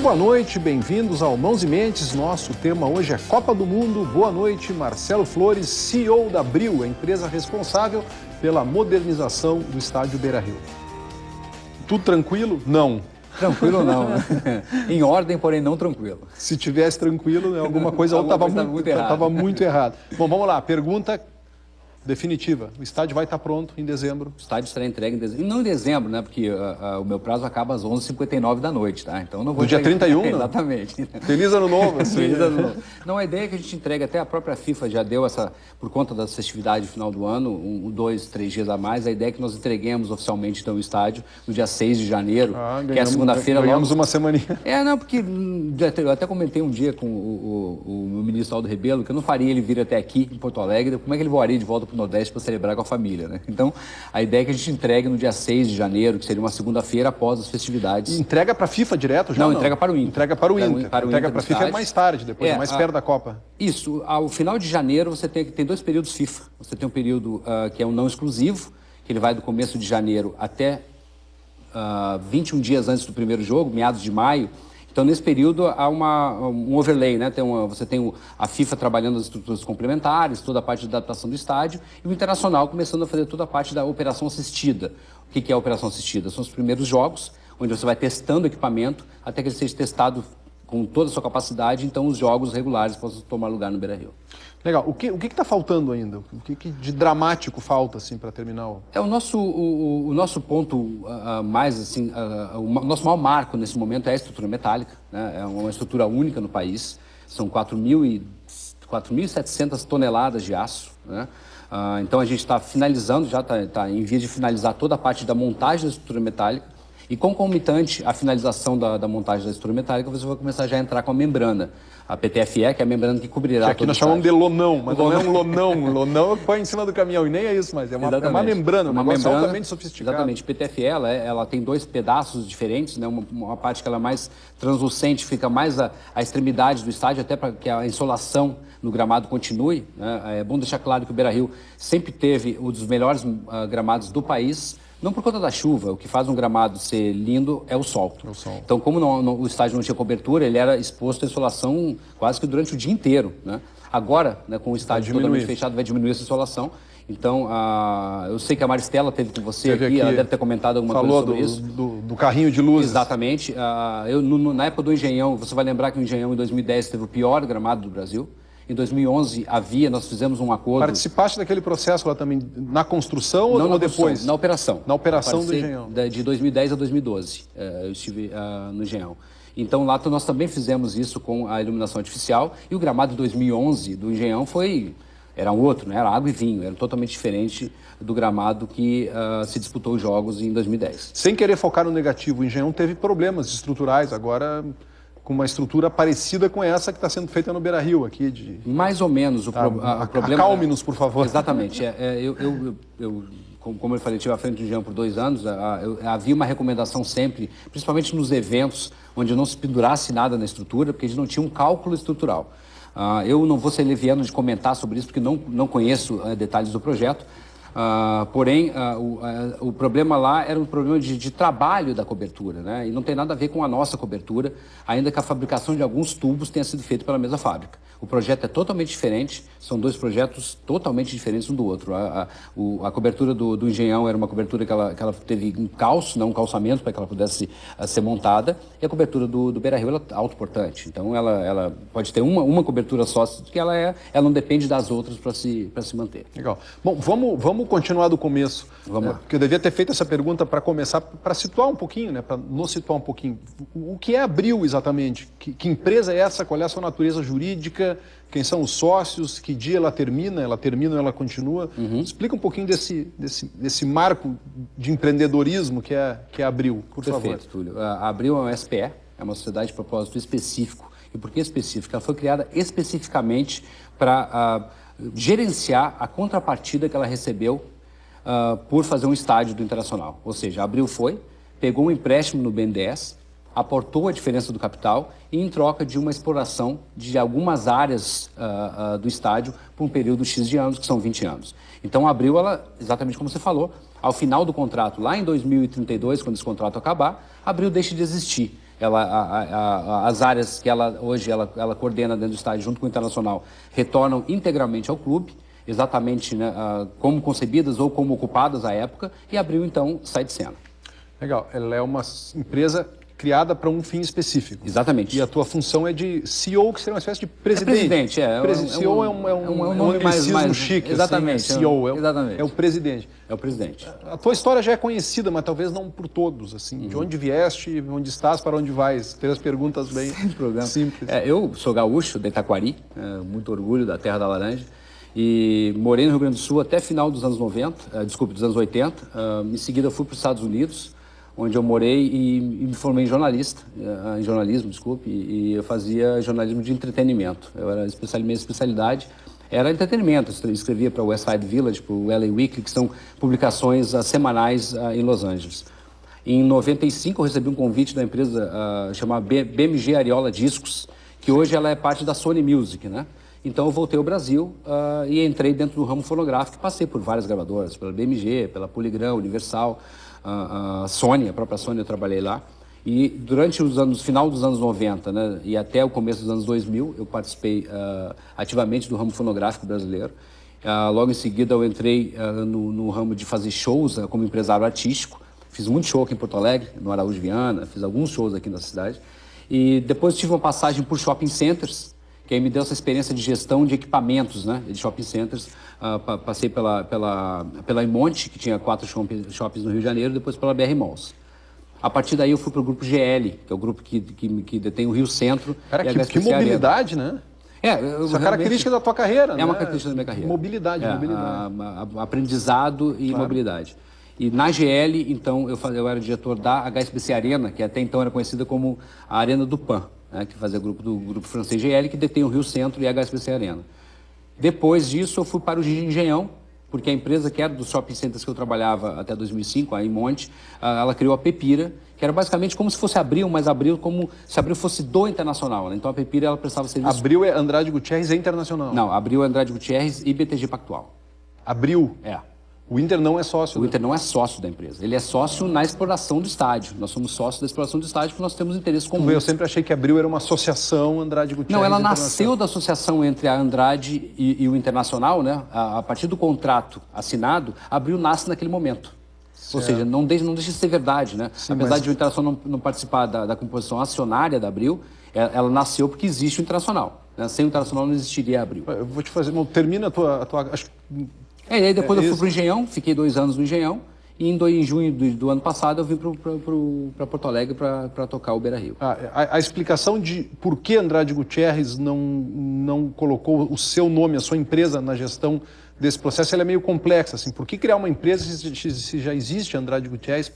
Boa noite, bem-vindos ao Mãos e Mentes. Nosso tema hoje é Copa do Mundo. Boa noite, Marcelo Flores, CEO da Abril, a empresa responsável pela modernização do estádio Beira-Rio. Tudo tranquilo? Não. Tranquilo não, né? Em ordem, porém não tranquilo. Se tivesse tranquilo, alguma coisa estava muito errado. Bom, vamos lá, pergunta definitiva. O estádio vai estar pronto em dezembro? O estádio estará entregue em dezembro. E não em dezembro, né? Porque o meu prazo acaba às 11h59 da noite, tá? Então não vou... Do dia 31? Exatamente. Feliz ano novo. Assim, Feliz ano novo. Não, a ideia é que a gente entregue, até a própria FIFA já deu essa, por conta das festividades de final do ano, 2, 3 dias a mais, a ideia é que nós entreguemos oficialmente então o estádio no dia 6 de janeiro, que é a segunda-feira. Ganhamos uma semaninha. Não, porque eu até comentei um dia com o ministro Aldo Rebelo que eu não faria ele vir até aqui, em Porto Alegre, como é que ele voaria de volta para o Nordeste para celebrar com a família, né? Então, a ideia é que a gente entregue no dia 6 de janeiro, que seria uma segunda-feira após as festividades. E entrega para a FIFA direto já? Não, entrega para o Inter. Entrega para o Inter. Entrega para a FIFA é mais tarde, depois, mais perto da Copa. Isso. Ao final de janeiro, você tem 2 períodos FIFA. Você tem um período que é um não exclusivo, que ele vai do começo de janeiro até 21 dias antes do primeiro jogo, meados de maio. Então, nesse período, há um overlay, né? Você tem a FIFA trabalhando as estruturas complementares, toda a parte de adaptação do estádio, e o Internacional começando a fazer toda a parte da operação assistida. O que é a operação assistida? São os primeiros jogos, onde você vai testando o equipamento, até que ele seja testado com toda a sua capacidade, então os jogos regulares possam tomar lugar no Beira-Rio. Legal. O que está faltando ainda? O que de dramático falta assim, para terminar o... O nosso ponto mais, assim, o nosso maior marco nesse momento é a estrutura metálica, né? É uma estrutura única no país, são 4.700 toneladas de aço, né? Então a gente está finalizando, já está em via de finalizar toda a parte da montagem da estrutura metálica. E concomitante à finalização da montagem da estrutura metálica, você vai começar já a entrar com a membrana, a PTFE, que é a membrana que cobrirá... Que aqui nós chamamos de lonão, mas não é um lonão. Lonão põe em cima do caminhão, e nem é isso, mas é uma membrana, uma membrana altamente sofisticada. Exatamente. PTFE, ela tem 2 pedaços diferentes, né? Uma parte que ela é mais translucente, fica mais à extremidade do estádio, até para que a insolação no gramado continue, né? É bom deixar claro que o Beira-Rio sempre teve um dos melhores gramados do país. Não por conta da chuva, o que faz um gramado ser lindo é o sol. Então, como o estádio não tinha cobertura, ele era exposto à insolação quase que durante o dia inteiro, né? Agora, né, com o estádio totalmente fechado, vai diminuir essa insolação. Então, eu sei que a Maristela esteve com você aqui, ela deve ter comentado alguma coisa sobre isso. Do carrinho de luzes. Exatamente. Na época do Engenhão, você vai lembrar que o Engenhão em 2010 teve o pior gramado do Brasil. Em 2011 nós fizemos um acordo... Participaste daquele processo lá também, na construção ou depois? Na operação. Na operação do Engenhão. De 2010 a 2012, eu estive no Engenhão. Então lá nós também fizemos isso com a iluminação artificial, e o gramado de 2011 do Engenhão era um outro, né? Era água e vinho, era totalmente diferente do gramado que se disputou os jogos em 2010. Sem querer focar no negativo, o Engenhão teve problemas estruturais, agora... com uma estrutura parecida com essa que está sendo feita no Beira-Rio aqui. Mais ou menos. O problema... Acalme-nos, por favor. Exatamente. Como eu falei, estive à frente do Engenhão por 2 anos, havia uma recomendação sempre, principalmente nos eventos, onde não se pendurasse nada na estrutura, porque a gente não tinha um cálculo estrutural. Eu não vou ser leviano de comentar sobre isso, porque não conheço detalhes do projeto. Porém, o problema lá era um problema de trabalho da cobertura, né? E não tem nada a ver com a nossa cobertura, ainda que a fabricação de alguns tubos tenha sido feita pela mesma fábrica. O projeto é totalmente diferente, são 2 projetos totalmente diferentes um do outro. A cobertura do Engenhão era uma cobertura que ela teve um calço, não um calçamento, para que ela pudesse ser montada, e a cobertura do Beira-Rio é autoportante. Então, ela pode ter uma cobertura só, que ela não depende das outras para se manter. Legal. Bom, vamos Vamos continuar do começo. Vamos lá. Porque eu devia ter feito essa pergunta para começar, para situar um pouquinho, né? Para nos situar um pouquinho. O que é a Abril exatamente? Que empresa é essa? Qual é a sua natureza jurídica? Quem são os sócios? Que dia ela termina? Ela termina ou ela continua? Explica um pouquinho desse marco de empreendedorismo que é a Abril, por favor. Perfeito, Túlio. A Abril é uma SPE, é uma sociedade de propósito específico. E por que específica? Ela foi criada especificamente para gerenciar a contrapartida que ela recebeu por fazer um estádio do Internacional. Ou seja, a Abril pegou um empréstimo no BNDES, aportou a diferença do capital e em troca de uma exploração de algumas áreas do estádio por um período X de anos, que são 20 anos. Então a Abril, ela, exatamente como você falou, ao final do contrato, lá em 2032, quando esse contrato acabar, a Abril deixa de existir. As áreas que hoje ela coordena dentro do estádio junto com o Internacional retornam integralmente ao clube, exatamente, né, como concebidas ou como ocupadas à época, e a Abril então sai de cena. Legal, ela é uma empresa criada para um fim específico. Exatamente. E a tua função é de CEO, que seria uma espécie de presidente. CEO é um nome mais chique. Exatamente. Assim, CEO, exatamente. É o presidente. É o presidente. A tua história já é conhecida, mas talvez não por todos. Assim, de onde vieste, onde estás, para onde vais? Três perguntas bem simples. Eu sou gaúcho, de Itaquari, muito orgulho da terra da laranja. E morei no Rio Grande do Sul até final dos anos 90, dos anos 80. Em seguida fui para os Estados Unidos, onde eu morei e me formei em jornalismo, e eu fazia jornalismo de entretenimento. Eu era minha especialidade era entretenimento. Eu escrevia para o West Side Village, para o LA Weekly, que são publicações semanais em Los Angeles. Em 95 eu recebi um convite da empresa chamada BMG Ariola Discos, que hoje ela é parte da Sony Music, né? Então eu voltei ao Brasil e entrei dentro do ramo fonográfico, passei por várias gravadoras, pela BMG, pela Polygram, Universal, a Sony, a própria Sony eu trabalhei lá. E durante final dos anos 90, né, e até o começo dos anos 2000, eu participei ativamente do ramo fonográfico brasileiro. Logo em seguida eu entrei no ramo de fazer shows como empresário artístico. Fiz muito show aqui em Porto Alegre, no Araújo Viana, fiz alguns shows aqui na cidade. E depois tive uma passagem por shopping centers, que aí me deu essa experiência de gestão de equipamentos, né, de shopping centers. Passei pela Imonte, que tinha 4 shoppings no Rio de Janeiro, depois pela BR Malls. A partir daí eu fui para o grupo GL, que é o grupo que detém o Rio Centro. Cara, que mobilidade, né? Essa característica da tua carreira, né? É uma característica da minha carreira. Mobilidade. Aprendizado e mobilidade. E na GL, então, eu era diretor da HSBC Arena, que até então era conhecida como a Arena do PAN, né, que fazia grupo do grupo francês GL, que detém o Rio Centro e a HSBC Arena. Depois disso, eu fui para o Engenhão, porque a empresa que era dos shopping centers que eu trabalhava até 2005, a Imonte, ela criou a Pepira, que era basicamente como se fosse Abril, mas Abril como se Abril fosse do Internacional, né? Então a Pepira ela prestava serviço... Abril é Andrade Gutierrez e Internacional. Não, Abril é Andrade Gutierrez e BTG Pactual. Abril? É. O Inter não é sócio. O Inter não é sócio da empresa. Ele é sócio na exploração do estádio. Nós somos sócios da exploração do estádio porque nós temos interesse comum. Eu sempre achei que a Abril era uma associação Andrade Gutierrez. Não, ela nasceu da associação entre a Andrade e o Internacional, né? A partir do contrato assinado, a Abril nasce naquele momento. Certo. Ou seja, não deixa de ser verdade, né? Sim, apesar de o Internacional não participar da composição acionária da Abril, ela nasceu porque existe o Internacional, né? Sem o Internacional não existiria a Abril. Eu vou te fazer... Termina a tua acho que... E aí depois eu fui para o Engenhão, fiquei 2 anos no Engenhão, e em junho do ano passado eu vim para Porto Alegre para tocar o Beira-Rio. A explicação de por que Andrade Gutierrez não colocou o seu nome, a sua empresa na gestão desse processo, ela é meio complexa. Assim. Por que criar uma empresa se já existe Andrade Gutierrez,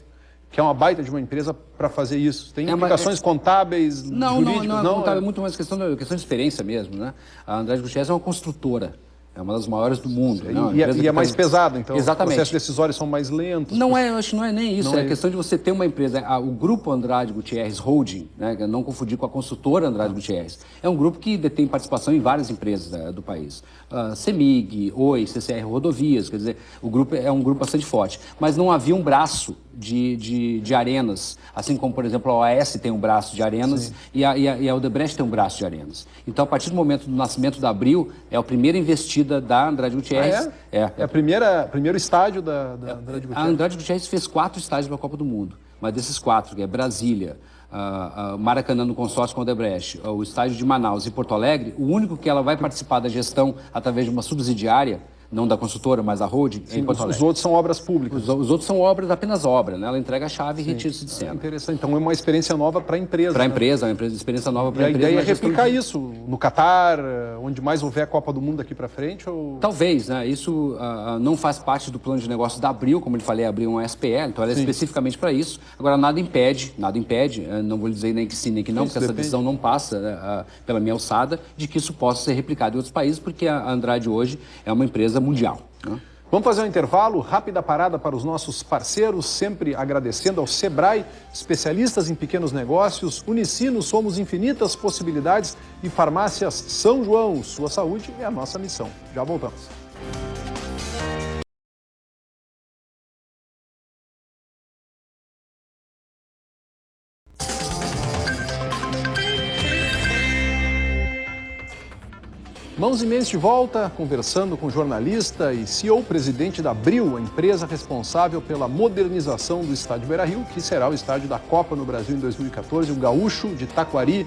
que é uma baita de uma empresa, para fazer isso? Tem implicações contábeis, jurídicas? Não, contábil, é muito mais questão de experiência mesmo, né? A Andrade Gutierrez é uma construtora. É uma das maiores do mundo. E é mais pesado, então exatamente. Os processos decisórios são mais lentos. Não é, eu acho que não é nem isso. É questão de você ter uma empresa. O grupo Andrade Gutierrez Holding, né, não confundir com a consultora Andrade Gutierrez, é um grupo que detém participação em várias empresas do país. CEMIG, Oi, CCR Rodovias, quer dizer, o grupo é um grupo bastante forte. Mas não havia um braço de arenas, assim como, por exemplo, a OAS tem um braço de arenas e a Odebrecht tem um braço de arenas. Então, a partir do momento do nascimento da Abril, é a primeira investida da Andrade Gutierrez. É a primeiro estádio da Andrade Gutierrez. A Andrade Gutierrez fez 4 estádios para a Copa do Mundo, mas desses 4, que é Brasília, Maracanã no consórcio com a Odebrecht, o estádio de Manaus e Porto Alegre, o único que ela vai participar da gestão através de uma subsidiária não da construtora, mas a holding, em Porto Alegre. Os outros são obras públicas. Os outros são obras, apenas obra, né? Ela entrega a chave e retira-se de cena. Interessante. Então é uma experiência nova para a empresa. Para a empresa, uma experiência nova para a empresa. E a ideia é replicar isso no Catar, onde mais houver a Copa do Mundo daqui para frente? Ou... Talvez, né? Isso não faz parte do plano de negócio da Abril, como eu falei, Abril é uma SPE, então ela é especificamente para isso. Agora, nada impede, não vou dizer nem que sim, nem que não, porque essa decisão não passa pela minha alçada, de que isso possa ser replicado em outros países, porque a Andrade hoje é uma empresa mundial. Né? Vamos fazer um intervalo, rápida parada para os nossos parceiros, sempre agradecendo ao Sebrae, especialistas em pequenos negócios, Unicinos, somos infinitas possibilidades, e Farmácias São João, sua saúde é a nossa missão. Já voltamos. Mãos e Mentes de volta, conversando com o jornalista e CEO, presidente da Abril, a empresa responsável pela modernização do estádio Beira-Rio, que será o estádio da Copa no Brasil em 2014, o Gaúcho de Taquari,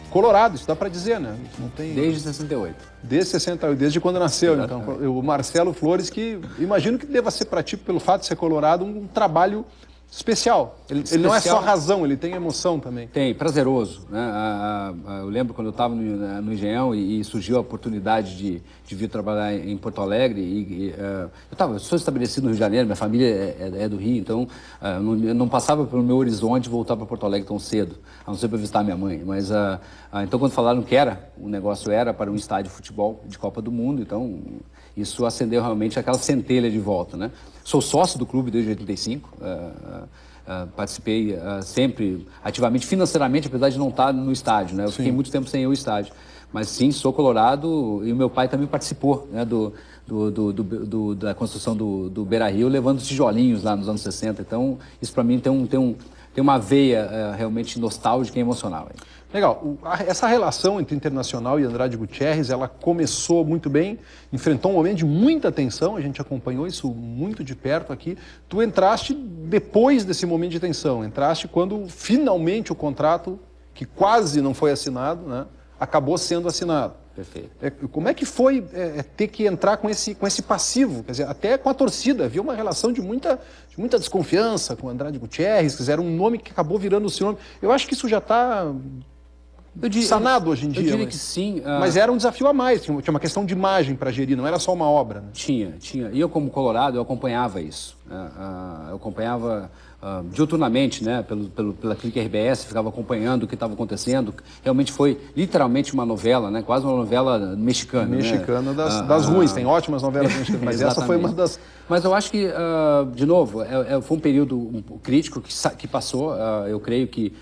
Colorado, isso dá para dizer, né? Não tem... Desde 68. Desde 68, desde quando nasceu. Exatamente. Então, o Marcelo Flores, que imagino que deva ser para ti, pelo fato de ser colorado, um trabalho especial. Ele não é só razão, ele tem emoção também. Tem, prazeroso. Né? Eu lembro quando eu estava no Engenhão e surgiu a oportunidade de vir trabalhar em Porto Alegre. Eu sou estabelecido no Rio de Janeiro, minha família é do Rio, então eu não passava pelo meu horizonte voltar para Porto Alegre tão cedo, a não ser para visitar minha mãe. Mas, então, quando falaram que o negócio era para um estádio de futebol de Copa do Mundo, então isso acendeu realmente aquela centelha de volta. Né? Sou sócio do clube desde 85, participei sempre ativamente, financeiramente, apesar de não estar no estádio, né? Eu fiquei muito tempo sem ir ao estádio. Mas sim, sou colorado e o meu pai também participou, né, da construção do Beira-Rio, levando os tijolinhos lá nos anos 60. Então, isso para mim tem uma veia realmente nostálgica e emocional. Legal. Essa relação entre Internacional e Andrade Gutierrez, ela começou muito bem, enfrentou um momento de muita tensão, a gente acompanhou isso muito de perto aqui. Tu entraste depois desse momento de tensão, entraste quando finalmente o contrato, que quase não foi assinado, né, acabou sendo assinado. Perfeito. Como é que foi ter que entrar com esse passivo? Quer dizer, até com a torcida, havia uma relação de muita desconfiança com o Andrade Gutierrez, quer dizer, era um nome que acabou virando o seu nome. Eu acho que isso já está sanado hoje em dia. Eu diria que sim. Mas era um desafio a mais, tinha uma questão de imagem para gerir, não era só uma obra. Né? Tinha. E eu, como colorado, eu acompanhava isso. Eu acompanhava diuturnamente, né, pela Clique RBS, ficava acompanhando o que estava acontecendo. Realmente foi literalmente uma novela, né, quase uma novela mexicana. Mexicana, né? das ruins, tem ótimas novelas mexicanas, mas essa foi uma das... Mas eu acho que, de novo, foi um período crítico que passou. Eu creio que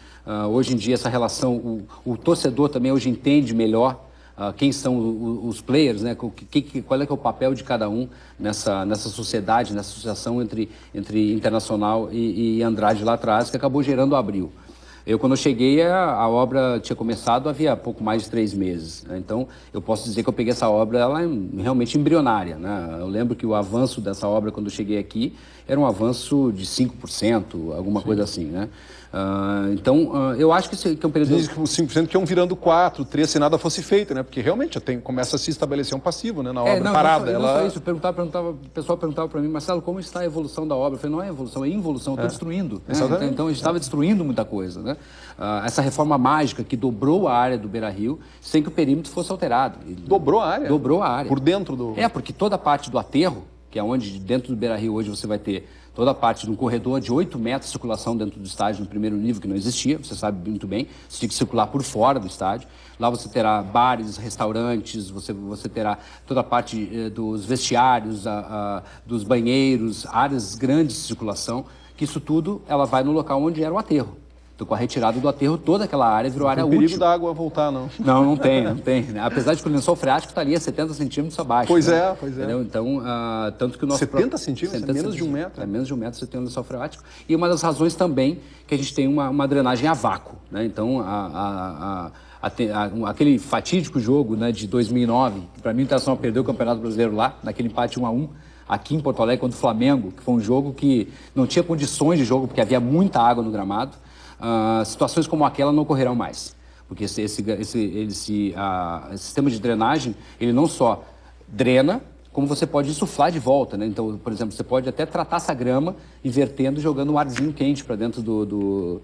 hoje em dia essa relação, o torcedor também hoje entende melhor quem são os players, né? Qual é que é o papel de cada um nessa sociedade, nessa associação entre Internacional e Andrade lá atrás, que acabou gerando a Abril. Quando eu cheguei, a obra tinha começado havia pouco mais de 3 meses. Né? Então, eu posso dizer que eu peguei essa obra realmente embrionária. Né? Eu lembro que o avanço dessa obra, quando eu cheguei aqui, era um avanço de 5%, alguma coisa assim. Né? Então, eu acho que é um período... Diz que os 5% que iam virando 4%, 3% se nada fosse feito, né? Porque realmente começa a se estabelecer um passivo, né? Na obra parada. Não só isso. O pessoal perguntava para mim, Marcelo, como está a evolução da obra? Eu falei, não é evolução, é involução, eu estou destruindo. Né? Então, a gente estava destruindo muita coisa. Né? Essa reforma mágica que dobrou a área do Beira-Rio sem que o perímetro fosse alterado. Dobrou a área? Dobrou a área. Por dentro do... Porque toda a parte do aterro, que é onde dentro do Beira-Rio hoje você vai ter toda a parte de um corredor de 8 metros de circulação dentro do estádio no primeiro nível, que não existia, você sabe muito bem, você tinha que circular por fora do estádio. Lá você terá bares, restaurantes, você terá toda a parte dos vestiários, dos banheiros, áreas grandes de circulação, que isso tudo ela vai no local onde era o aterro. Então, com a retirada do aterro, toda aquela área virou área útil. Não tem perigo da água voltar, não. Não tem. Apesar de que o lençol freático está ali a 70 centímetros abaixo. Pois né? é. Entendeu? Então, tanto que o nosso... 70 centímetros? É menos de 1 metro? É menos de 1 metro você tem um lençol freático. E uma das razões também que a gente tem uma drenagem a vácuo. Né? Então, aquele fatídico jogo, né, de 2009, que para mim o Internacional perdeu o Campeonato Brasileiro lá, naquele empate 1-1, aqui em Porto Alegre contra o Flamengo, que foi um jogo que não tinha condições de jogo, porque havia muita água no gramado. Situações como aquela não ocorrerão mais, porque esse sistema de drenagem, ele não só drena, como você pode insuflar de volta, né? Então, por exemplo, você pode até tratar essa grama invertendo e jogando um arzinho quente para dentro do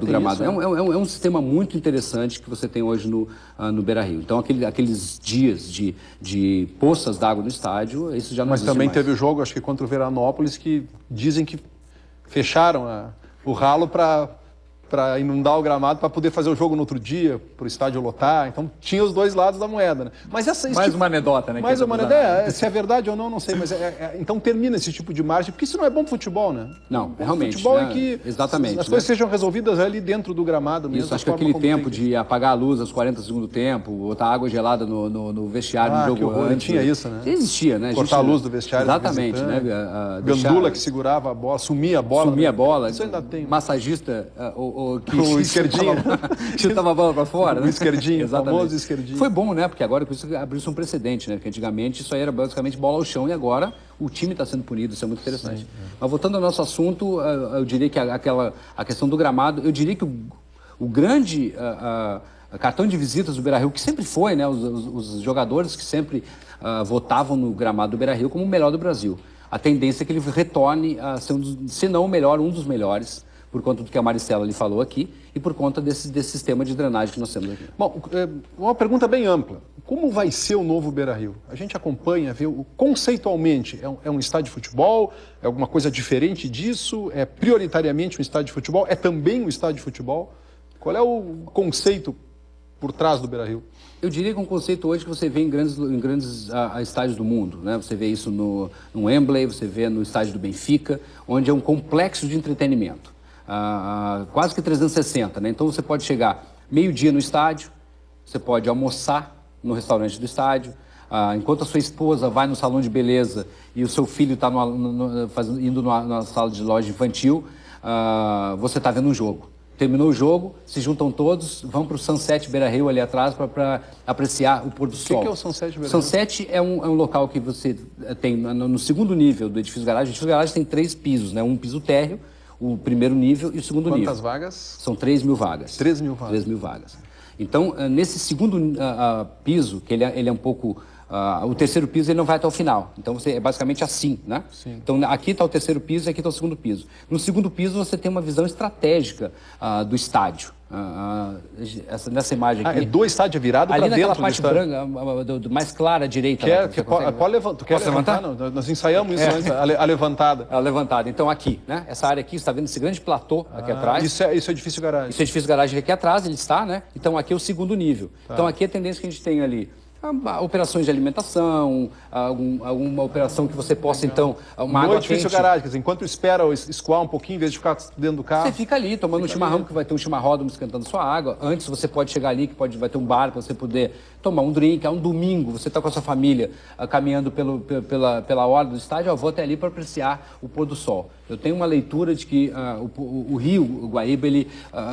gramado. Isso, é um sistema muito interessante que você tem hoje no Beira-Rio. Então, aqueles dias de poças d'água no estádio, isso já não existe Mas também mais. teve o jogo, acho que contra o Veranópolis, que dizem que fecharam o ralo para inundar o gramado para poder fazer o jogo no outro dia, para o estádio lotar. Então tinha os dois lados da moeda, né? Mas Mais uma anedota, né? Mais uma anedota. Se é verdade ou não sei, mas então termina esse tipo de margem, porque isso não é bom pro futebol, né? Não, realmente. Futebol né? é que exatamente, as coisas sejam resolvidas ali dentro do gramado mesmo. Isso, acho que aquele tempo de apagar a luz aos 40 do segundo tempo, botar água gelada no vestiário no jogo que horror, antes. tinha isso, né? Existia, né? Cortar a luz do vestiário. Exatamente, né? Gandula que segurava a bola, sumia a bola. Sumia a bola. Isso ainda tem. Massagista, o esquerdinho. Chutava a bola para fora, né? O esquerdinho, exatamente. O famoso esquerdinho. Foi bom, né? Porque agora com isso abriu-se um precedente, né? Porque antigamente isso aí era basicamente bola ao chão e agora o time está sendo punido, isso é muito interessante. Sim, Mas voltando ao nosso assunto, eu diria que a questão do gramado, eu diria que o grande cartão de visitas do Beira-Rio, que sempre foi, né? Os jogadores que sempre votavam no gramado do Beira-Rio como o melhor do Brasil. A tendência é que ele retorne a ser se não o melhor, um dos melhores, por conta do que a Maricela lhe falou aqui e por conta desse sistema de drenagem que nós temos aqui. Bom, uma pergunta bem ampla. Como vai ser o novo Beira-Rio? A gente acompanha, vê, conceitualmente, é um estádio de futebol? É alguma coisa diferente disso? É prioritariamente um estádio de futebol? É também um estádio de futebol? Qual é o conceito por trás do Beira-Rio? Eu diria que é um conceito hoje que você vê em grandes estádios do mundo, né? Você vê isso no Wembley, você vê no estádio do Benfica, onde é um complexo de entretenimento. Quase que 360, né? Então você pode chegar meio-dia no estádio, você pode almoçar no restaurante do estádio, enquanto a sua esposa vai no salão de beleza e o seu filho está indo na sala de loja infantil, você está vendo um jogo. Terminou o jogo, se juntam todos, vão para o Sunset Beira-Rio ali atrás para apreciar o pôr do sol. O que é o Sunset Beira-Rio? Sunset é um local que você tem no segundo nível do edifício garagem. O edifício garagem tem 3 pisos, né? Um piso térreo, o primeiro nível e o segundo nível. Quantas vagas? São 3.000 vagas. 3.000 vagas. 3.000 vagas. Então, nesse segundo piso, que ele é um pouco... o terceiro piso ele não vai até o final. Então, é basicamente assim, né? Sim. Então, aqui está o terceiro piso e aqui está o segundo piso. No segundo piso, você tem uma visão estratégica do estádio. Nessa imagem aqui. Do estádio virado para dentro naquela do parte estádio. branca, mais clara à direita. Pode levantar. Quer levantar? Não, nós ensaiamos isso antes, a levantada. A levantada. Então, aqui, né? Essa área aqui, você está vendo esse grande platô aqui atrás. Isso é edifício garagem. Isso é edifício garagem aqui atrás, ele está, né? Então, aqui é o segundo nível. Tá. Então, aqui a tendência que a gente tem ali. Operações de alimentação, alguma operação que você possa, então, uma água quente. Edifício garagem, quer dizer, enquanto espera escoar um pouquinho, em vez de ficar dentro do carro... Você fica ali, tomando um chimarrão, que vai ter um chimarródromo esquentando sua água. Antes você pode chegar ali, que vai ter um bar para você poder tomar um drink. É um domingo, você está com a sua família caminhando pela orla do estádio, eu vou até ali para apreciar o pôr do sol. Eu tenho uma leitura de que o Rio, o Guaíba,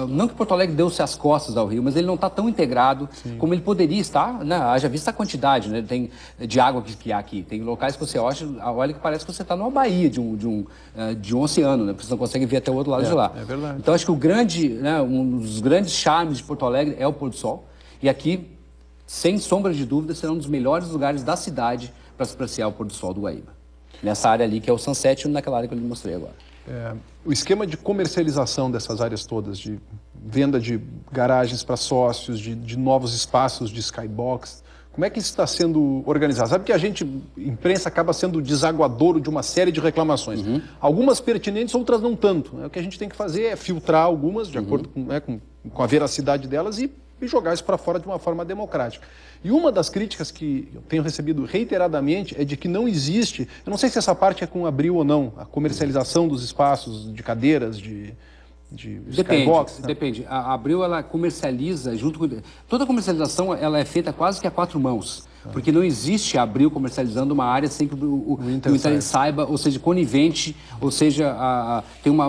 não que Porto Alegre deu-se as costas ao Rio, mas ele não está tão integrado como ele poderia estar, né? Haja vista a quantidade, né? De água que há aqui. Tem locais que você olha que parece que você está numa baía de um oceano, né? Porque você não consegue ver até o outro lado de lá. É verdade. Então, acho que um dos grandes charmes de Porto Alegre é o pôr do sol. E aqui, sem sombra de dúvida, será um dos melhores lugares da cidade para se apreciar o pôr do sol do Guaíba. Nessa área ali, que é o Sunset, naquela área que eu lhe mostrei agora. O esquema de comercialização dessas áreas todas, de venda de garagens para sócios, de novos espaços de skybox, como é que isso está sendo organizado? Sabe que imprensa, acaba sendo desaguadouro de uma série de reclamações. Algumas pertinentes, outras não tanto. O que a gente tem que fazer é filtrar algumas, de acordo com a veracidade delas, e jogar isso para fora de uma forma democrática. E uma das críticas que eu tenho recebido reiteradamente é de que não existe, eu não sei se essa parte é com o Abril ou não, a comercialização dos espaços de cadeiras, de skybox. Depende. A Abril, ela comercializa junto com... Toda a comercialização, ela é feita quase que a 4 mãos. Porque não existe a Abril comercializando uma área sem que o Inter saiba, ou seja, conivente, ou seja, tem uma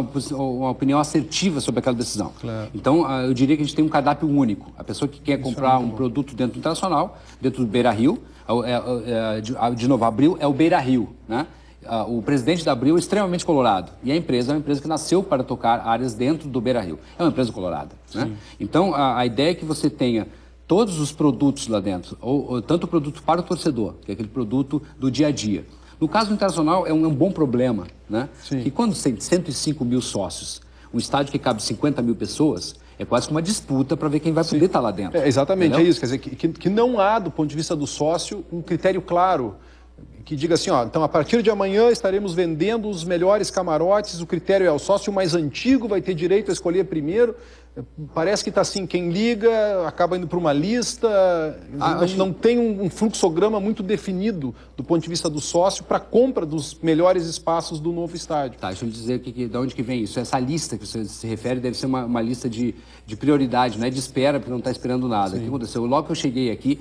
opinião assertiva sobre aquela decisão. Claro. Então, eu diria que a gente tem um cardápio único. A pessoa que quer comprar um produto dentro do Internacional, dentro do Beira-Rio, de novo, a Abril é o Beira-Rio, né? O presidente da Abril é extremamente colorado. E a empresa é uma empresa que nasceu para tocar áreas dentro do Beira-Rio. É uma empresa colorada, né? Então, a ideia é que você tenha todos os produtos lá dentro, ou tanto o produto para o torcedor, que é aquele produto do dia a dia. No caso do Internacional, é um bom problema, né? Sim. Que quando tem 105 mil sócios, um estádio que cabe 50 mil pessoas, é quase que uma disputa para ver quem vai poder estar lá dentro. Exatamente, entendeu? é isso. Quer dizer, que não há, do ponto de vista do sócio, um critério claro que diga assim, ó, então a partir de amanhã estaremos vendendo os melhores camarotes, o critério é o sócio mais antigo vai ter direito a escolher primeiro. Parece que está assim, quem liga acaba indo para uma lista, não tem um fluxograma muito definido do ponto de vista do sócio para a compra dos melhores espaços do novo estádio. Tá, deixa eu dizer de onde que vem isso. Essa lista que você se refere deve ser uma lista de prioridade, não é de espera, porque não está esperando nada. Sim. O que aconteceu? Logo que eu cheguei aqui,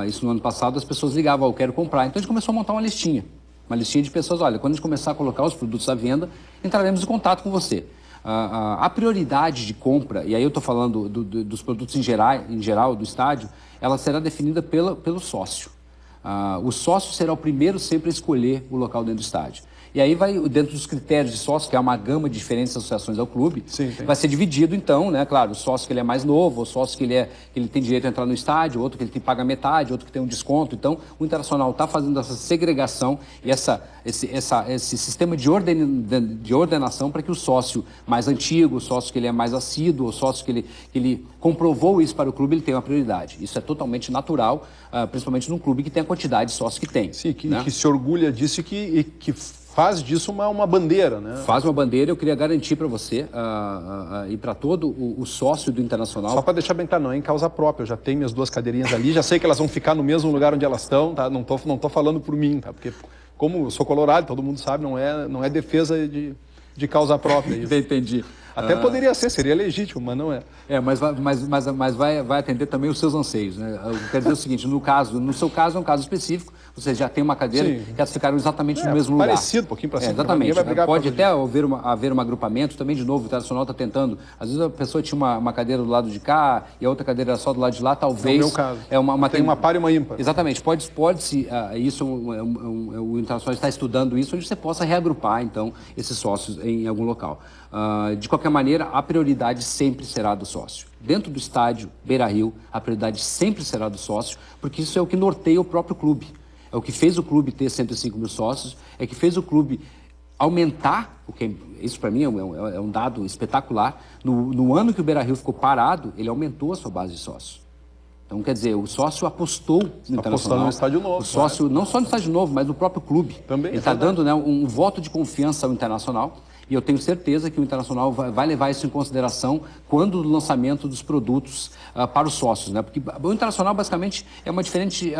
isso no ano passado, as pessoas ligavam, eu quero comprar. Então a gente começou a montar uma listinha de pessoas, olha, quando a gente começar a colocar os produtos à venda, entraremos em contato com você. A prioridade de compra, e aí eu estou falando dos produtos em geral do estádio, ela será definida pelo sócio. O sócio será o primeiro sempre a escolher o local dentro do estádio. E aí vai, dentro dos critérios de sócio, que é uma gama de diferentes associações ao clube, sim, vai ser dividido então, né, claro, o sócio que ele é mais novo, o sócio que ele tem direito a entrar no estádio, outro que ele paga metade, outro que tem um desconto. Então, o Internacional está fazendo essa segregação e esse sistema de ordenação para que o sócio mais antigo, o sócio que ele é mais assíduo, o sócio que ele comprovou isso para o clube, ele tem uma prioridade. Isso é totalmente natural, principalmente num clube que tem a quantidade de sócios que tem. Sim, que se orgulha disso e que faz disso uma bandeira, né? Faz uma bandeira, eu queria garantir para você e para todo o sócio do Internacional. Só para deixar bem claro, não é em causa própria, eu já tenho minhas duas cadeirinhas ali, já sei que elas vão ficar no mesmo lugar onde elas estão, tá? Não tô falando por mim, tá? Porque como eu sou colorado, todo mundo sabe, não é defesa de causa própria. Isso. Entendi. Até poderia ser, seria legítimo, mas não é. Mas vai atender também os seus anseios, né? Eu quero dizer o seguinte, no seu caso é um caso específico, você já tem uma cadeira que elas ficaram exatamente no mesmo lugar. Parecido, um pouquinho para cima. Exatamente. Pode até haver um agrupamento, também de novo, o Internacional está tentando. Às vezes a pessoa tinha uma cadeira do lado de cá e a outra cadeira era só do lado de lá, talvez. No meu caso. Tem uma par e uma ímpar. Exatamente. Pode-se, o Internacional está estudando isso, onde você possa reagrupar, então, esses sócios em algum local. De qualquer maneira, a prioridade sempre será do sócio. Dentro do estádio Beira-Rio, a prioridade sempre será do sócio, porque isso é o que norteia o próprio clube. É o que fez o clube ter 105 mil sócios, é que fez o clube aumentar, isso para mim é um dado espetacular. No ano que o Beira-Rio ficou parado, ele aumentou a sua base de sócios. Então, quer dizer, o sócio apostou no Internacional. Apostando no estádio novo. O sócio, não só no estádio novo, mas no próprio clube. Também. Ele está dando, né, um voto de confiança ao Internacional. E eu tenho certeza que o Internacional vai levar isso em consideração quando o lançamento dos produtos para os sócios, né? Porque o Internacional basicamente é uma diferente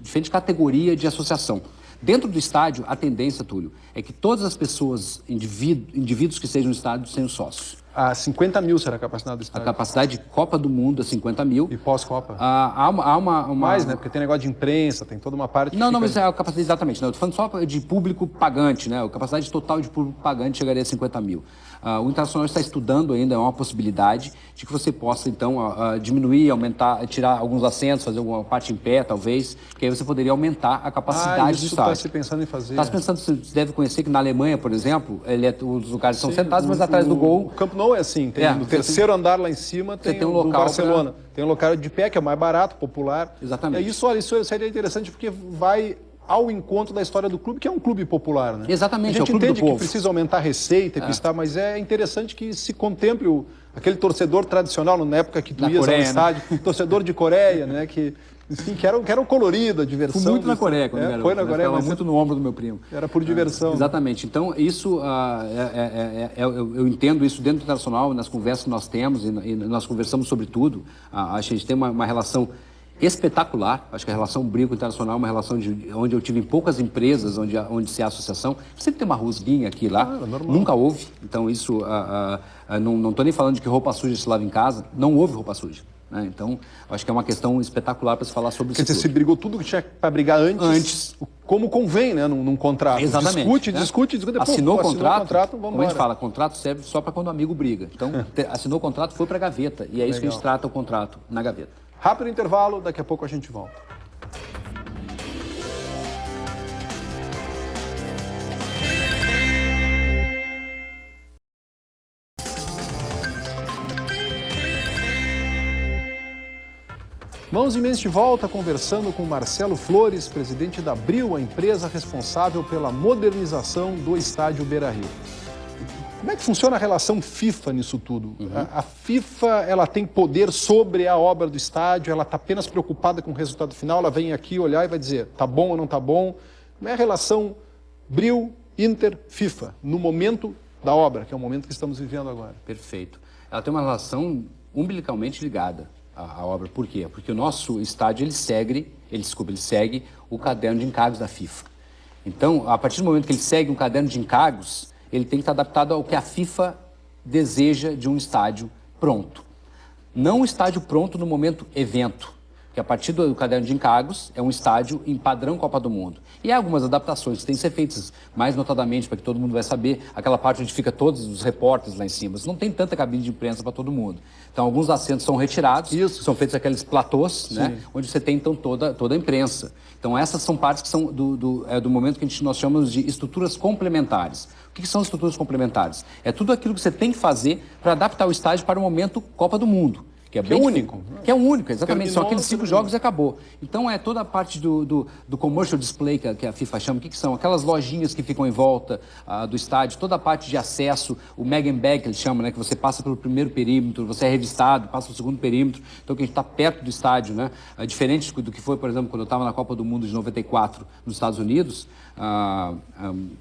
diferente categoria de associação. Dentro do estádio, a tendência, Túlio, é que todas as pessoas, indivíduos que estejam no estádio, sejam sócios. 50 mil será a capacidade do estádio. A capacidade de Copa do Mundo é 50 mil. E pós-Copa? Há uma... Mais, né? Porque tem negócio de imprensa, tem toda uma parte... Não, mas é a capacidade, exatamente. Não, eu estou falando só de público pagante, né? A capacidade total de público pagante chegaria a 50 mil. O Internacional está estudando ainda, é uma possibilidade de que você possa, então, diminuir, aumentar, tirar alguns assentos, fazer alguma parte em pé, talvez, que aí você poderia aumentar a capacidade do estádio. Está se pensando em fazer. Está se pensando, você deve conhecer que na Alemanha, por exemplo, os lugares são sentados, mas atrás do gol... O Camp Nou é assim, no terceiro andar lá em cima tem um local Barcelona. Tem um local de pé, que é mais barato, popular. Exatamente. Isso seria interessante porque vai ao encontro da história do clube, que é um clube popular, né? Exatamente, a gente entende que precisa aumentar a receita, mas é interessante que se contemple aquele torcedor tradicional, na época que tu ias ao estádio, torcedor de Coreia, né? Que era o colorido, a diversão. Fui muito na Coreia quando foi na Coreia, mas muito no ombro do meu primo. Era por diversão. Exatamente. Então, isso, eu entendo isso dentro do Internacional, nas conversas que nós temos, e nós conversamos sobre tudo. A gente tem uma relação espetacular. Acho que a relação Brinco Internacional é uma relação onde eu tive em poucas empresas, onde se há associação. Sempre tem uma rusguinha aqui e lá. Nunca houve. Então, isso, não estou nem falando de que roupa suja se lava em casa. Não houve roupa suja. Né? Então, acho que é uma questão espetacular para se falar sobre isso. Quer dizer, se brigou tudo que tinha para brigar antes, como convém, né, num contrato. Exatamente. Discute, depois assinou o contrato, vamos como a gente fala, contrato serve só para quando o amigo briga. Então, assinou o contrato, foi para a gaveta. E é isso que a gente trata o contrato, na gaveta. Rápido intervalo, daqui a pouco a gente volta. Mãos e Mentes de volta, conversando com Marcelo Flores, presidente da Abril, a empresa responsável pela modernização do estádio Beira-Rio. Como é que funciona a relação FIFA nisso tudo? A FIFA, ela tem poder sobre a obra do estádio, ela está apenas preocupada com o resultado final, ela vem aqui olhar e vai dizer, tá bom ou não tá bom? Como é a relação Abril, Inter, FIFA, no momento da obra, que é o momento que estamos vivendo agora? Perfeito. Ela tem uma relação umbilicalmente ligada à obra. Por quê? Porque o nosso estádio, ele segue o caderno de encargos da FIFA. Então, a partir do momento que ele segue um caderno de encargos, ele tem que estar adaptado ao que a FIFA deseja de um estádio pronto. Não um estádio pronto no momento evento, que a partir do caderno de encargos é um estádio em padrão Copa do Mundo. E há algumas adaptações que têm que ser feitas, mais notadamente, para que todo mundo vai saber, aquela parte onde fica todos os repórteres lá em cima. Não tem tanta cabine de imprensa para todo mundo. Então, alguns assentos são retirados, são feitos aqueles platôs, né, onde você tem, então, toda a imprensa. Então, essas são partes que são do momento que nós chamamos de estruturas complementares. O que são estruturas complementares? É tudo aquilo que você tem que fazer para adaptar o estádio para o momento Copa do Mundo. Que é único. Que é único, exatamente. São aqueles 5 jogos e acabou. Então é toda a parte do commercial display que a FIFA chama. O que são? Aquelas lojinhas que ficam em volta do estádio, toda a parte de acesso, o Mag and Bag que eles chamam, né? Que você passa pelo primeiro perímetro, você é revistado, passa pelo segundo perímetro. Então que a gente está perto do estádio, né? Diferente do que foi, por exemplo, quando eu estava na Copa do Mundo de 94 nos Estados Unidos,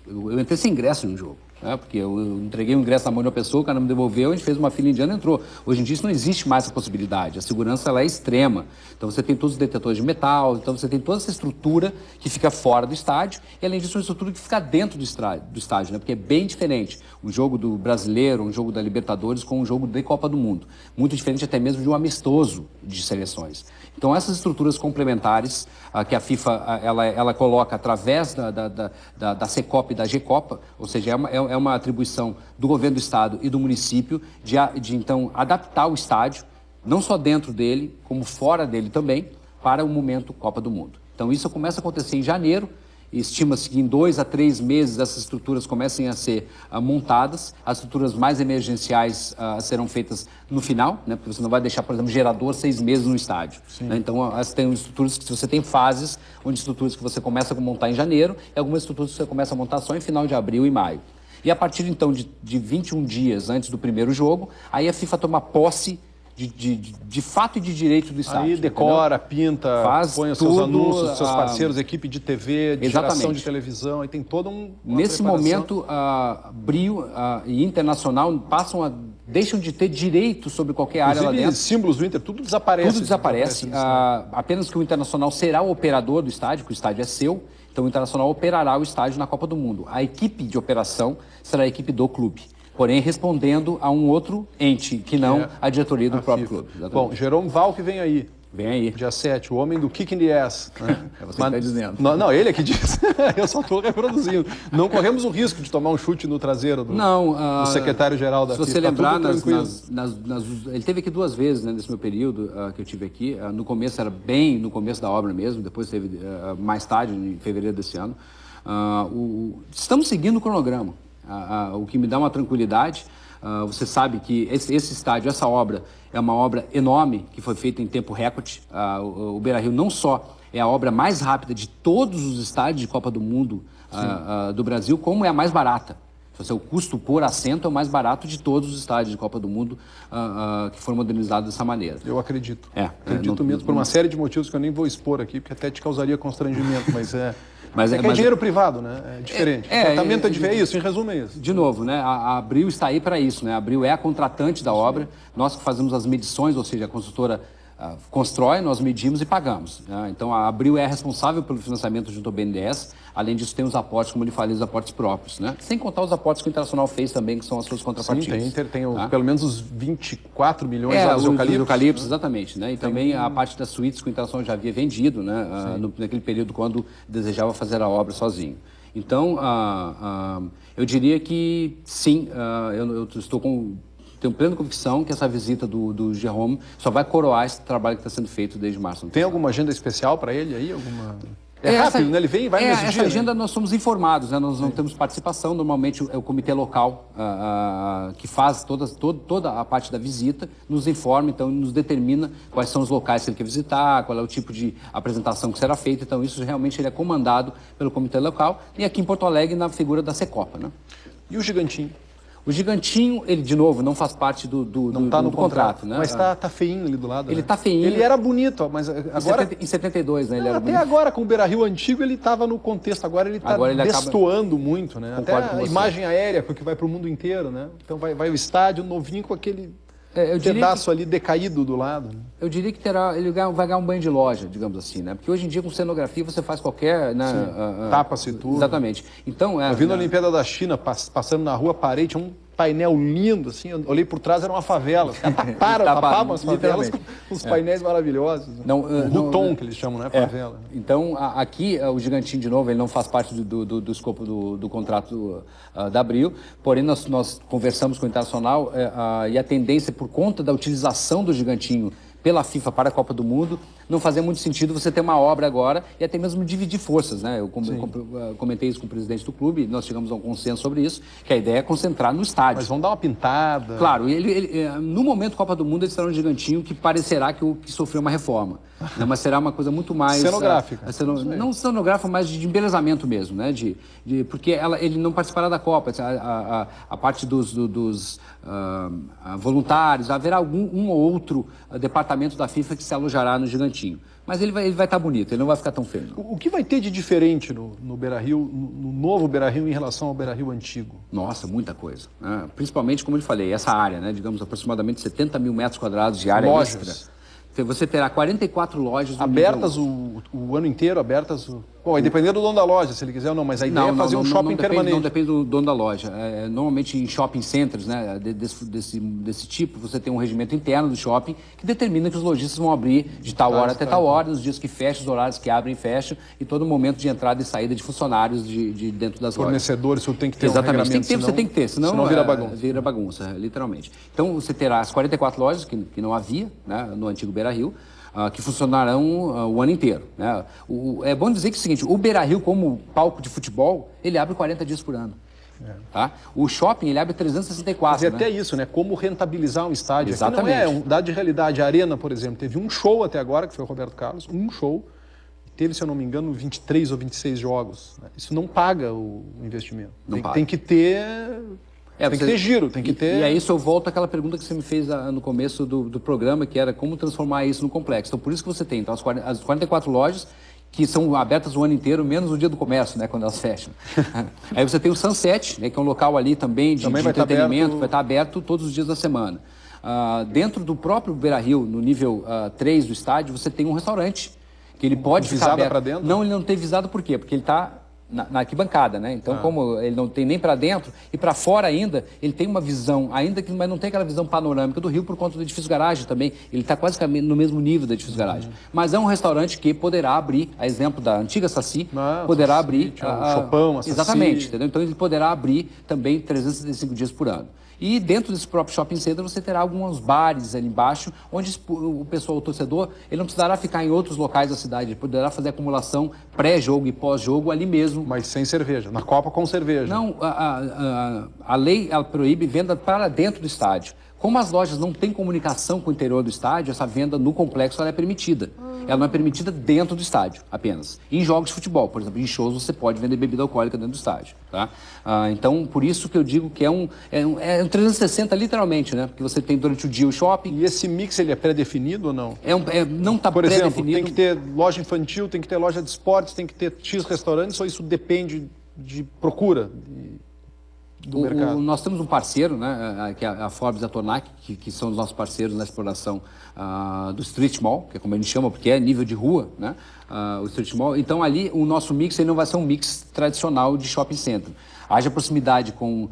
eu entrei sem ingresso no jogo. Porque eu entreguei o ingresso na mão de uma pessoa, o cara me devolveu, a gente fez uma fila indiana e entrou. Hoje em dia isso não existe mais essa possibilidade, a segurança ela é extrema. Então você tem todos os detetores de metal, então você tem toda essa estrutura que fica fora do estádio, e além disso uma estrutura que fica dentro do estádio, né? Porque é bem diferente um jogo do Brasileiro, um jogo da Libertadores com um jogo de Copa do Mundo. Muito diferente até mesmo de um amistoso de seleções. Então essas estruturas complementares que a FIFA ela coloca através da Secop e da Gecopa, ou seja, é uma atribuição do governo do estado e do município de então adaptar o estádio, não só dentro dele, como fora dele também, para o momento Copa do Mundo. Então isso começa a acontecer em janeiro, estima-se que em 2 a 3 meses essas estruturas comecem a ser montadas, as estruturas mais emergenciais serão feitas no final, né, porque você não vai deixar, por exemplo, gerador 6 meses no estádio. Né? Então, tem estruturas que você tem fases, onde estruturas que você começa a montar em janeiro e algumas estruturas que você começa a montar só em final de abril e maio. E a partir, então, de 21 dias antes do primeiro jogo, aí a FIFA toma posse de fato e de direito do estádio. Aí decora, pinta, põe os seus anúncios, os seus parceiros, equipe de TV, de geração de televisão, aí tem todo um... Nesse momento, a Abril e Internacional deixam de ter direito sobre qualquer área lá dentro. Símbolos do Inter, tudo desaparece. Tudo desaparece. Apenas que o Internacional será o operador do estádio, que o estádio é seu, então o Internacional operará o estádio na Copa do Mundo. A equipe de operação será a equipe do clube, porém respondendo a um outro ente, que não a diretoria do próprio clube. Exatamente. Bom, Jerome Valk vem aí. Vem aí. Dia 7, o homem do kick in the ass. Né? É você que está dizendo. Não, ele é que diz. Eu só estou reproduzindo. Não corremos o risco de tomar um chute no traseiro do secretário-geral da FIFA. Se você lembrar, ele teve aqui 2 vezes, né, nesse meu período que eu tive aqui. No começo era bem no começo da obra mesmo, depois teve mais tarde, em fevereiro desse ano. Estamos seguindo o cronograma, o que me dá uma tranquilidade. Você sabe que esse estádio, essa obra, é uma obra enorme, que foi feita em tempo recorde. O Beira-Rio não só é a obra mais rápida de todos os estádios de Copa do Mundo do Brasil, como é a mais barata. O custo por assento é o mais barato de todos os estádios de Copa do Mundo que foram modernizados dessa maneira. Eu acredito. Acredito mesmo, por uma série de motivos que eu nem vou expor aqui, porque até te causaria constrangimento, mas é dinheiro privado, né? É diferente. O tratamento é isso, em resumo é isso. De novo, né? A Abril está aí para isso, né? A Abril é a contratante da obra, nós que fazemos as medições, ou seja, a construtora constrói, nós medimos e pagamos. Né? Então a Abril é responsável pelo financiamento junto ao BNDES, além disso tem os aportes, como ele falei, os aportes próprios. Né? Sem contar os aportes que o Internacional fez também, que são as suas contrapartidas. Sim, tem pelo menos os 24 milhões lá dos eucaliptos, exatamente. Né? E também a parte das suítes que o Internacional já havia vendido, né? Naquele período quando desejava fazer a obra sozinho. Então, eu diria que sim, eu tenho plena convicção que essa visita do Jerome só vai coroar esse trabalho que está sendo feito desde março. Tem alguma agenda especial para ele aí? É rápido, né? Ele vem e vai nesse dia, essa agenda né? nós somos informados, né? Nós não temos participação, normalmente é o comitê local que faz toda a parte da visita, nos informa, então nos determina quais são os locais que ele quer visitar, qual é o tipo de apresentação que será feita, então isso realmente ele é comandado pelo comitê local e aqui em Porto Alegre na figura da Secopa, né? E o Gigantinho? O Gigantinho, ele de novo não faz parte do contrato, né? Mas tá feinho ali do lado. Ele né? tá feinho. Ele era bonito, mas agora... Em 72, né? Ele era até bonito. agora, com o Beira-Rio antigo, ele estava no contexto. Agora ele está destoando muito, né? Até Concordo com a você. imagem aérea, porque vai para o mundo inteiro, né? Então vai o estádio novinho com aquele eu diria pedaço ali decaído do lado. Né? Eu diria que ele vai ganhar um banho de loja, digamos assim, né? Porque hoje em dia com cenografia você faz qualquer... Né, tapa-se tudo. Exatamente. Então, eu vi na Olimpíada da China, passando na rua, parei, tinha um painel lindo, assim, eu olhei por trás, era uma favela. Os caras tapavam as favelas com os painéis maravilhosos. O Ruton, que eles chamam, né? Favela. Então, aqui, o Gigantinho, de novo, ele não faz parte do escopo do contrato da Abril, porém, nós conversamos com o Internacional e a tendência, por conta da utilização do Gigantinho pela FIFA para a Copa do Mundo, não fazia muito sentido você ter uma obra agora e até mesmo dividir forças, né? Eu comentei isso com o presidente do clube, nós chegamos a um consenso sobre isso, que a ideia é concentrar no estádio. Mas vão dar uma pintada. Claro, no momento Copa do Mundo eles serão um Gigantinho que parecerá que sofreu uma reforma, né? Mas será uma coisa muito mais... Cenográfica. Não cenográfica, mas de embelezamento mesmo, né? Porque ele não participará da Copa, a parte dos voluntários, haverá um ou outro departamento da FIFA que se alojará no Gigantinho. Mas ele vai estar bonito, ele não vai ficar tão feio. Não. O que vai ter de diferente no Beira-Rio, no novo Beira-Rio em relação ao Beira-Rio antigo? Nossa, muita coisa. Né? Principalmente, como eu lhe falei, essa área, né? Digamos, aproximadamente 70 mil metros quadrados de área extra. Você terá 44 lojas... Abertas o ano inteiro, abertas... Bom, vai depender do dono da loja, se ele quiser ou não, mas a ideia é fazer um shopping permanente. Não depende do dono da loja. Normalmente em shopping centers, né, desse tipo, você tem um regimento interno do shopping que determina que os lojistas vão abrir de tal hora até tal hora, nos dias que fecham, os horários que abrem e fecham, e todo momento de entrada e saída de funcionários de dentro das lojas. Fornecedores, você tem que ter Exatamente, um regramento, você tem que ter, senão vira bagunça. Vira bagunça, literalmente. Então você terá as 44 lojas, que não havia, né, no antigo Beira-Rio, que funcionarão o ano inteiro, né? É bom dizer que é o seguinte, o Beira-Rio como palco de futebol, ele abre 40 dias por ano. Tá? O shopping, ele abre 364, Mas até isso, né? Como rentabilizar um estádio. Exatamente. Aqui não é um dado de realidade. A Arena, por exemplo, teve um show até agora, que foi o Roberto Carlos, um show. Teve, se eu não me engano, 23 ou 26 jogos. Né? Isso não paga o investimento. Tem que ter... tem que ter giro, tem que ter... E aí isso eu volto àquela pergunta que você me fez no começo do programa, que era como transformar isso no complexo. Então, por isso que você tem as 44 lojas, que são abertas o ano inteiro, menos o dia do comércio, né, quando elas fecham. Aí você tem o Sunset, né, que é um local ali também de entretenimento, vai estar aberto todos os dias da semana. Dentro do próprio Beira-Rio, no nível 3 do estádio, você tem um restaurante, que ele pode ficar aberto. Para dentro? Não, ele não tem visada por quê? Porque ele está... Na arquibancada, né? Então, como ele não tem nem para dentro e para fora ainda, ele tem uma visão, mas não tem aquela visão panorâmica do Rio por conta do edifício garagem também. Ele está quase no mesmo nível do edifício garagem. Mas é um restaurante que poderá abrir, a exemplo da antiga Saci, poderá abrir... Chopão, a Saci. Exatamente, entendeu? Então ele poderá abrir também 365 dias por ano. E dentro desse próprio shopping center você terá alguns bares ali embaixo, onde o pessoal, o torcedor, ele não precisará ficar em outros locais da cidade, ele poderá fazer acumulação pré-jogo e pós-jogo ali mesmo. Mas sem cerveja, na Copa com cerveja. Não, a lei ela proíbe venda para dentro do estádio. Como as lojas não têm comunicação com o interior do estádio, essa venda no complexo ela é permitida. Ela não é permitida dentro do estádio, apenas. Em jogos de futebol, por exemplo, em shows você pode vender bebida alcoólica dentro do estádio. Tá? Então, por isso que eu digo que é um 360 literalmente, né? Porque você tem durante o dia o shopping. E esse mix ele é pré-definido ou não? Não está pré-definido. Por exemplo, tem que ter loja infantil, tem que ter loja de esportes, tem que ter X restaurantes, ou isso depende de procura? Do mercado. Nós temos um parceiro, né, que é a Forbes e a Tornac, que são os nossos parceiros na exploração do Street Mall, que é como a gente chama, porque é nível de rua, né, o Street Mall. Então ali o nosso mix ele não vai ser um mix tradicional de shopping center. Haja proximidade com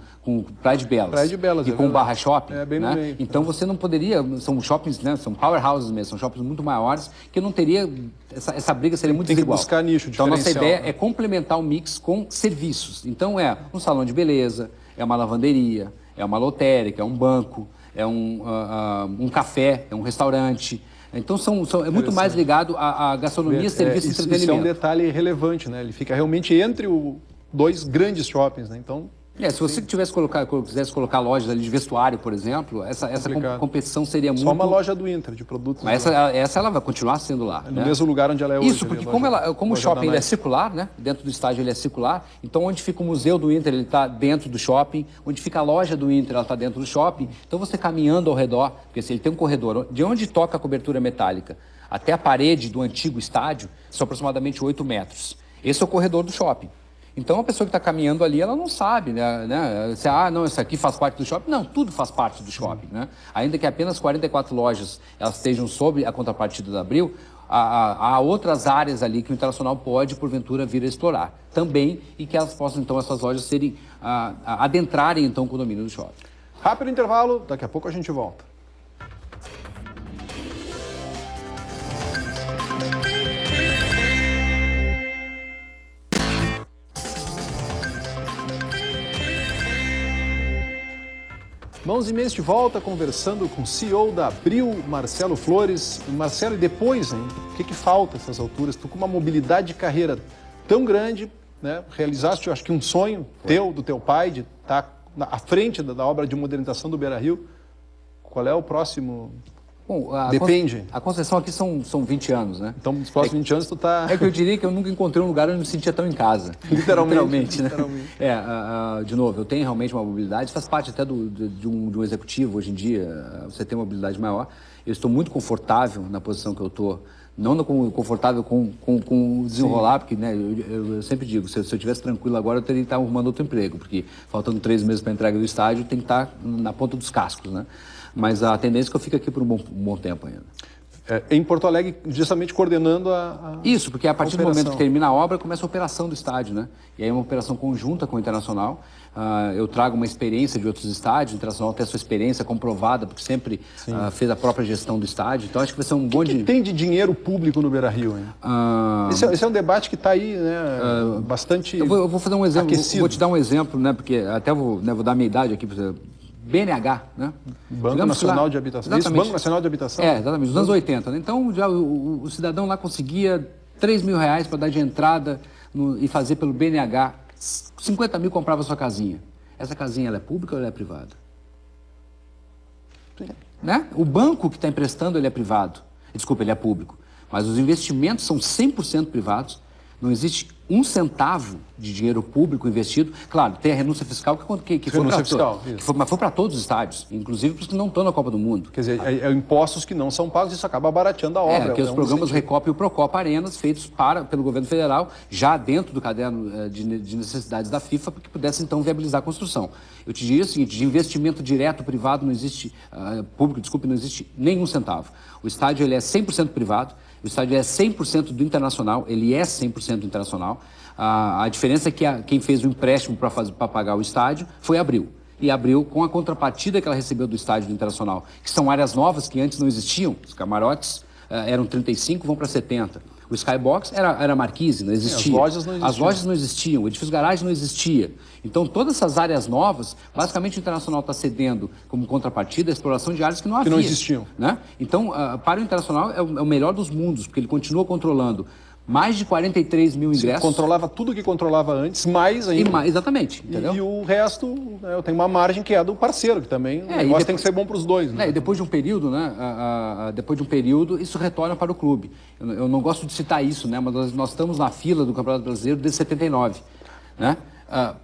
Praia de Belas, e com Barra Shopping, bem no né? meio. Então você não poderia, são shoppings, né, são powerhouses mesmo, são shoppings muito maiores, que não teria, essa briga seria muito desigual. Tem que buscar nicho Então nossa diferencial, ideia né? é complementar o mix com serviços. Então é um salão de beleza, é uma lavanderia, é uma lotérica, é um banco, é um café, é um restaurante, Então é muito mais ligado à gastronomia, serviço e entretenimento. Isso é um detalhe relevante, né? Ele fica realmente entre dois grandes shoppings, né? Então... se você quisesse colocar lojas ali de vestuário, por exemplo, essa competição seria muito... Só uma loja do Inter, de produtos. Mas essa ela vai continuar sendo lá. No mesmo lugar onde ela é hoje. Isso, porque como o shopping ele é circular, né? Dentro do estádio ele é circular, então onde fica o museu do Inter, ele está dentro do shopping, onde fica a loja do Inter, ela está dentro do shopping, então você caminhando ao redor, porque se ele tem um corredor, de onde toca a cobertura metálica até a parede do antigo estádio, são aproximadamente 8 metros. Esse é o corredor do shopping. Então, a pessoa que está caminhando ali, ela não sabe, né? Se, não, isso aqui faz parte do shopping. Não, tudo faz parte do shopping, né? Ainda que apenas 44 lojas elas estejam sob a contrapartida da Abril, há outras áreas ali que o Internacional pode, porventura, vir a explorar também e que elas possam, então, essas lojas serem, adentrarem, então, o condomínio do shopping. Rápido intervalo, daqui a pouco a gente volta. Mãos e Meias de volta, conversando com o CEO da Abril, Marcelo Flores. Marcelo, e depois, hein? O que falta nessas alturas? Tu com uma mobilidade de carreira tão grande, né? Realizaste, eu acho que um sonho do teu pai, de estar à frente da obra de modernização do Beira-Rio. Qual é o próximo? Bom, depende. A concessão aqui são 20 anos, né? Então, nos próximos 20 anos tu tá... É que eu diria que eu nunca encontrei um lugar onde eu me sentia tão em casa. Literalmente, né? De novo, eu tenho realmente uma mobilidade, faz parte até de um executivo hoje em dia, você tem uma mobilidade maior. Eu estou muito confortável na posição que eu estou, não confortável com o desenrolar, porque, né, eu sempre digo, se eu estivesse tranquilo agora, eu teria que estar arrumando outro emprego, porque faltando 3 meses para a entrega do estádio, tem que estar na ponta dos cascos, né? Mas a tendência é que eu fique aqui por um bom tempo ainda. Em Porto Alegre, justamente coordenando Isso, porque a partir do momento que termina a obra, começa a operação do estádio, né? E aí é uma operação conjunta com o Internacional. Eu trago uma experiência de outros estádios, o Internacional tem a sua experiência comprovada, porque sempre fez a própria gestão do estádio. Então acho que vai ser um bom... O que tem de dinheiro público no Beira-Rio, hein? Esse é um debate que está aí, né? Bastante eu vou fazer um exemplo, aquecido. Vou te dar um exemplo, né? Porque até vou dar a minha idade aqui para você. BNH, né? Banco Nacional de Habitação. Isso, Banco Nacional de Habitação? Exatamente, nos anos 80. Né? Então, já o cidadão lá conseguia R$3.000 para dar de entrada e fazer pelo BNH. 50 mil comprava sua casinha. Essa casinha ela é pública ou ela é privada? Né? O banco que está emprestando, ele é privado. Desculpa, ele é público. Mas os investimentos são 100% privados. Não existe um centavo de dinheiro público investido. Claro, tem a renúncia fiscal que foi para todos os estádios, inclusive para os que não estão na Copa do Mundo. Quer dizer, impostos que não são pagos, isso acaba barateando a obra. Porque os programas Recopa e o Procopa Arenas, feitos pelo governo federal, já dentro do caderno de necessidades da FIFA, para que pudesse então viabilizar a construção. Eu te diria o seguinte, de investimento direto privado não existe, não existe nenhum centavo. O estádio ele é 100% privado, o estádio é 100% do Internacional, ele é 100% internacional. A diferença é que quem fez o empréstimo para pagar o estádio foi a Abril. E a Abril, com a contrapartida que ela recebeu do estádio do Internacional, que são áreas novas que antes não existiam, os camarotes eram 35, vão para 70. O Skybox era marquise, não existia. As lojas não existiam, o edifício garagem não existia. Então, todas essas áreas novas, basicamente o Internacional está cedendo como contrapartida a exploração de áreas que não havia. Que não existiam. Né? Então, para o Internacional é o melhor dos mundos, porque ele continua controlando mais de 43 mil ingressos. Controlava tudo que controlava antes, mais ainda. Exatamente. Entendeu? E o resto, né, eu tenho uma margem que é do parceiro, que também o negócio tem que ser bom para os dois. Né? E depois de um período, isso retorna para o clube. Eu não gosto de citar isso, né, mas nós estamos na fila do Campeonato Brasileiro desde 79. Né?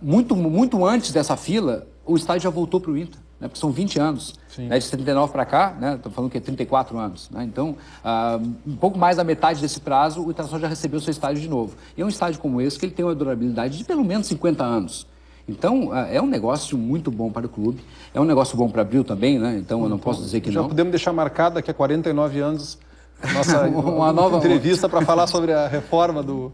Muito antes dessa fila, o estádio já voltou para o Inter. Né, porque são 20 anos, né, de 79 para cá, né, estou falando que é 34 anos. Né, então, um pouco mais da metade desse prazo, o Internacional já recebeu seu estádio de novo. E é um estádio como esse que ele tem uma durabilidade de pelo menos 50 anos. Então, é um negócio muito bom para o clube, é um negócio bom para a Abril também, né, então eu não posso dizer que não. Já podemos deixar marcado daqui a 49 anos uma nova entrevista para falar sobre a reforma do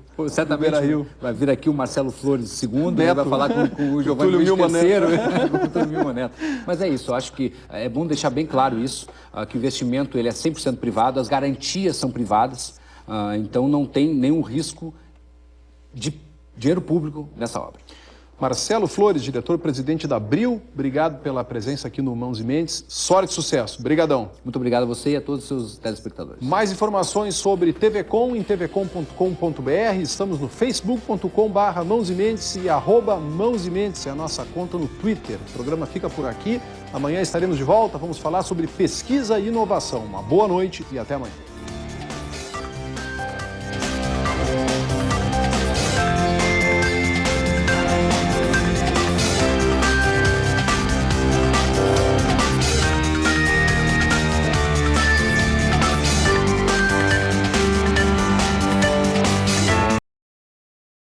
Beira-Rio. Vai vir aqui o Marcelo Flores II, vai falar com o Giovanni Luiz III, com o Túlio Milman Neto. Mas é isso, eu acho que é bom deixar bem claro isso, que o investimento ele é 100% privado, as garantias são privadas, então não tem nenhum risco de dinheiro público nessa obra. Marcelo Flores, diretor-presidente da Abril, obrigado pela presença aqui no Mãos e Mentes. Sorte e sucesso. Obrigadão. Muito obrigado a você e a todos os seus telespectadores. Mais informações sobre TVCom em tvcom.com.br. Estamos no facebook.com/Mãos e Mentes e @Mãos e Mentes é a nossa conta no Twitter. O programa fica por aqui. Amanhã estaremos de volta. Vamos falar sobre pesquisa e inovação. Uma boa noite e até amanhã.